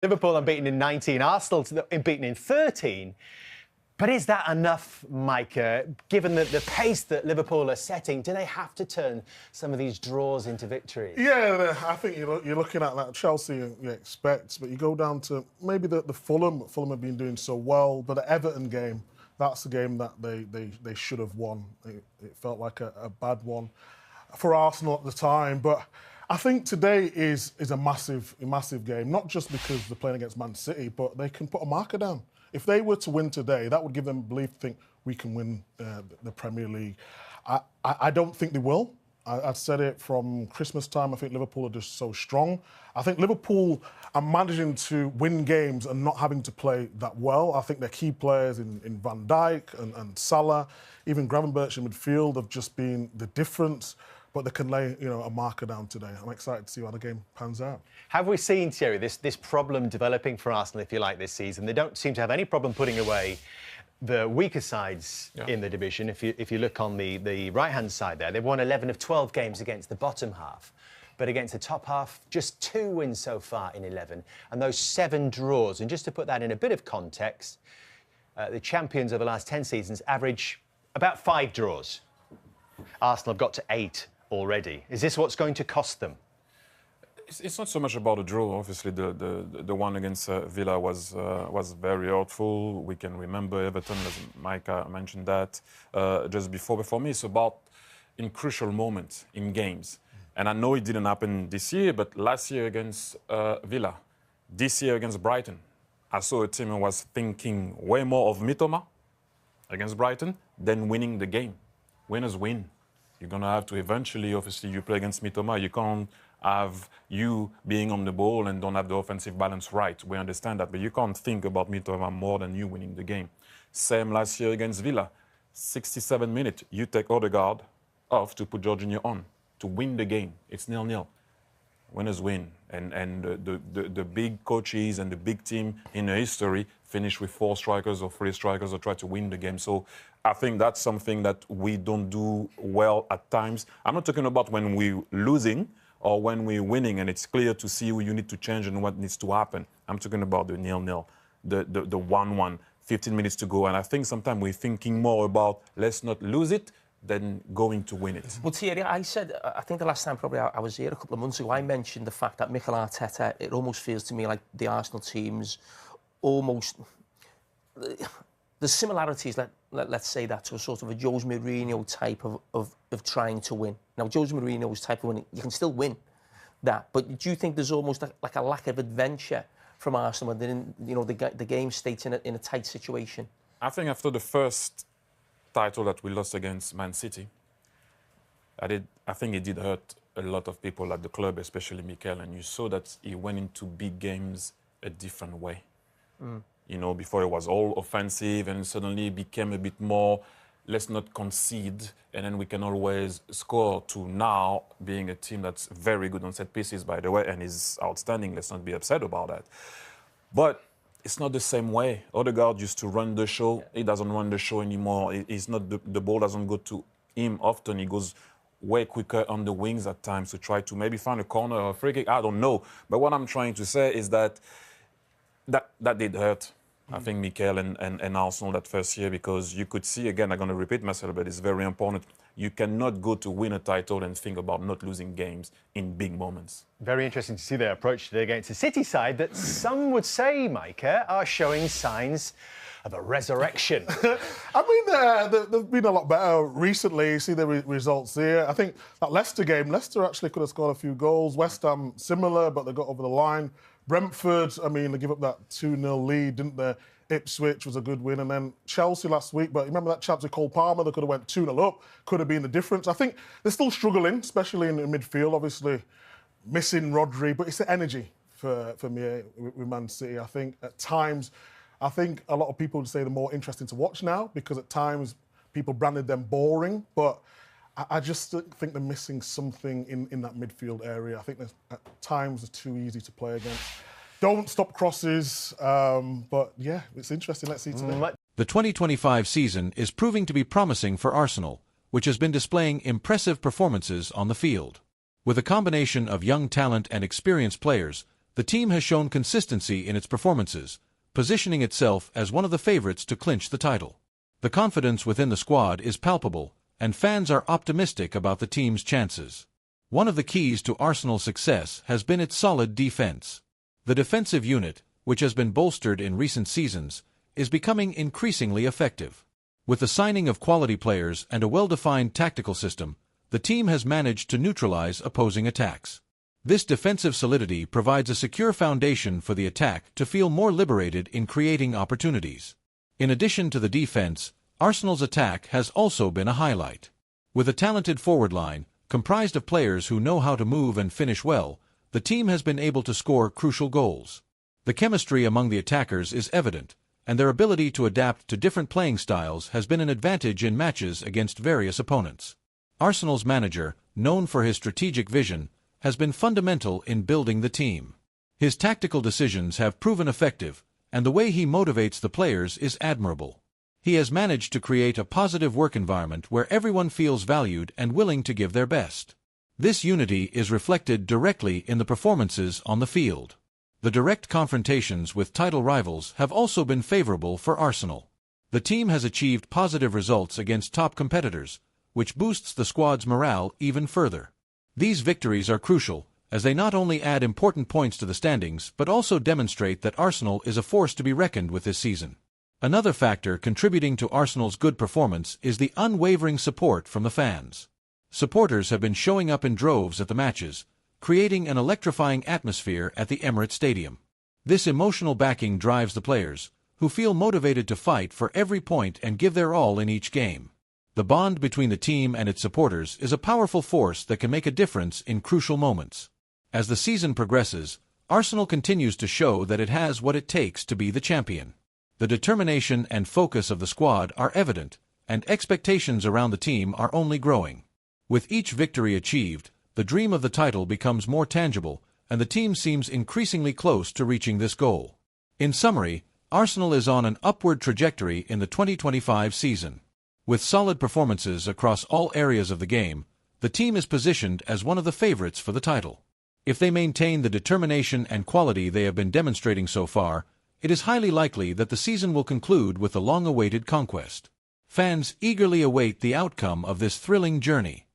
Liverpool unbeaten in 19, Arsenal unbeaten in 13. But is that enough, Micah, given the pace that Liverpool are setting? Do they have to turn some of these draws into victories? Yeah, I think you're looking at that Chelsea you expect, but you go down to maybe the Fulham. Fulham have been doing so well, but the Everton game, that's the game that they should have won. It felt like a bad one for Arsenal at the time, but I think today is a massive game, not just because they're playing against Man City, but they can put a marker down. If they were to win today, that would give them belief to think we can win the Premier League. I don't think they will. I've said it from Christmas time. I think Liverpool are just so strong. I think Liverpool are managing to win games and not having to play that well. I think their key players in Van Dijk and Salah, even Gravenberch in midfield have just been the difference. But they can lay, a marker down today. I'm excited to see how the game pans out. Have we seen, Thierry, this problem developing for Arsenal, if you like, this season? They don't seem to have any problem putting away the weaker sides in the division. If you look on the right-hand side there, they've won 11 of 12 games against the bottom half. But against the top half, just 2 wins so far in 11. And those 7 draws. And just to put that in a bit of context, the champions of the last 10 seasons average about 5 draws. Arsenal have got to 8 already. Is this what's going to cost them? It's not so much about a draw. Obviously, the one against Villa was very hurtful. We can remember Everton, as Micah mentioned that just before. But for me, it's about in crucial moments in games. And I know it didn't happen this year, but last year against Villa, this year against Brighton, I saw a team who was thinking way more of Mitoma against Brighton than winning the game. Winners win. You're going to have to eventually, obviously, you play against Mitoma. You can't have you being on the ball and don't have the offensive balance right. We understand that, but you can't think about Mitoma more than you winning the game. Same last year against Villa. 67 minutes, you take Odegaard off to put Jorginho on to win the game. It's 0-0. Winners win. And the big coaches and the big team in the history finish with 4 strikers or 3 strikers or try to win the game. So I think that's something that we don't do well at times. I'm not talking about when we're losing or when we're winning and it's clear to see who you need to change and what needs to happen. I'm talking about the 0-0, the 1-1, 15 minutes to go. And I think sometimes we're thinking more about let's not lose it than going to win it. Well, Thierry, I said, I think the last time probably I was here a couple of months ago, I mentioned the fact that Mikel Arteta, it almost feels to me like the Arsenal team's almost... The similarities, let's say that, to a sort of a Jose Mourinho type of trying to win. Now, Jose Mourinho's type of winning, you can still win that, but do you think there's almost like a lack of adventure from Arsenal when the game stays in a tight situation? I think after the first title that we lost against Man City, I think it did hurt a lot of people at the club, especially Mikel, and you saw that he went into big games a different way. Before it was all offensive and suddenly it became a bit more, let's not concede and then we can always score, to now being a team that's very good on set pieces, by the way, and is outstanding. Let's not be upset about that. But it's not the same way. Odegaard used to run the show. He doesn't run the show anymore. He's not, the ball doesn't go to him often. He goes way quicker on the wings at times to try to maybe find a corner or a free kick. I don't know. But what I'm trying to say is that did hurt. I think Mikel and Arsenal that first year, because you could see, again, I'm going to repeat myself, but it's very important. You cannot go to win a title and think about not losing games in big moments. Very interesting to see their approach today against a City side that some would say, Micah, are showing signs of a resurrection. I mean, they've been a lot better recently. You see the results here. I think that Leicester game, Leicester actually could have scored a few goals. West Ham, similar, but they got over the line. Brentford, I mean, they give up that 2-0 lead, didn't they? Ipswich was a good win. And then Chelsea last week, but remember that chance with Cole Palmer? They could have went 2-0 up, could have been the difference. I think they're still struggling, especially in the midfield, obviously missing Rodri, but it's the energy for me with Man City. I think at times, a lot of people would say they're more interesting to watch now because at times people branded them boring, but I just think they're missing something in that midfield area. I think at times they're too easy to play against. Don't stop crosses, but yeah, it's interesting. Let's see today. The 2025 season is proving to be promising for Arsenal, which has been displaying impressive performances on the field. With a combination of young talent and experienced players, the team has shown consistency in its performances, positioning itself as one of the favorites to clinch the title. The confidence within the squad is palpable, and fans are optimistic about the team's chances. One of the keys to Arsenal's success has been its solid defense. The defensive unit, which has been bolstered in recent seasons, is becoming increasingly effective. With the signing of quality players and a well-defined tactical system, the team has managed to neutralize opposing attacks. This defensive solidity provides a secure foundation for the attack to feel more liberated in creating opportunities. In addition to the defense, Arsenal's attack has also been a highlight. With a talented forward line, comprised of players who know how to move and finish well, the team has been able to score crucial goals. The chemistry among the attackers is evident, and their ability to adapt to different playing styles has been an advantage in matches against various opponents. Arsenal's manager, known for his strategic vision, has been fundamental in building the team. His tactical decisions have proven effective, and the way he motivates the players is admirable. He has managed to create a positive work environment where everyone feels valued and willing to give their best. This unity is reflected directly in the performances on the field. The direct confrontations with title rivals have also been favorable for Arsenal. The team has achieved positive results against top competitors, which boosts the squad's morale even further. These victories are crucial, as they not only add important points to the standings but also demonstrate that Arsenal is a force to be reckoned with this season. Another factor contributing to Arsenal's good performance is the unwavering support from the fans. Supporters have been showing up in droves at the matches, creating an electrifying atmosphere at the Emirates Stadium. This emotional backing drives the players, who feel motivated to fight for every point and give their all in each game. The bond between the team and its supporters is a powerful force that can make a difference in crucial moments. As the season progresses, Arsenal continues to show that it has what it takes to be the champion. The determination and focus of the squad are evident, and expectations around the team are only growing. With each victory achieved, the dream of the title becomes more tangible, and the team seems increasingly close to reaching this goal. In summary, Arsenal is on an upward trajectory in the 2025 season. With solid performances across all areas of the game, the team is positioned as one of the favorites for the title. If they maintain the determination and quality they have been demonstrating so far, it is highly likely that the season will conclude with the long-awaited conquest. Fans eagerly await the outcome of this thrilling journey.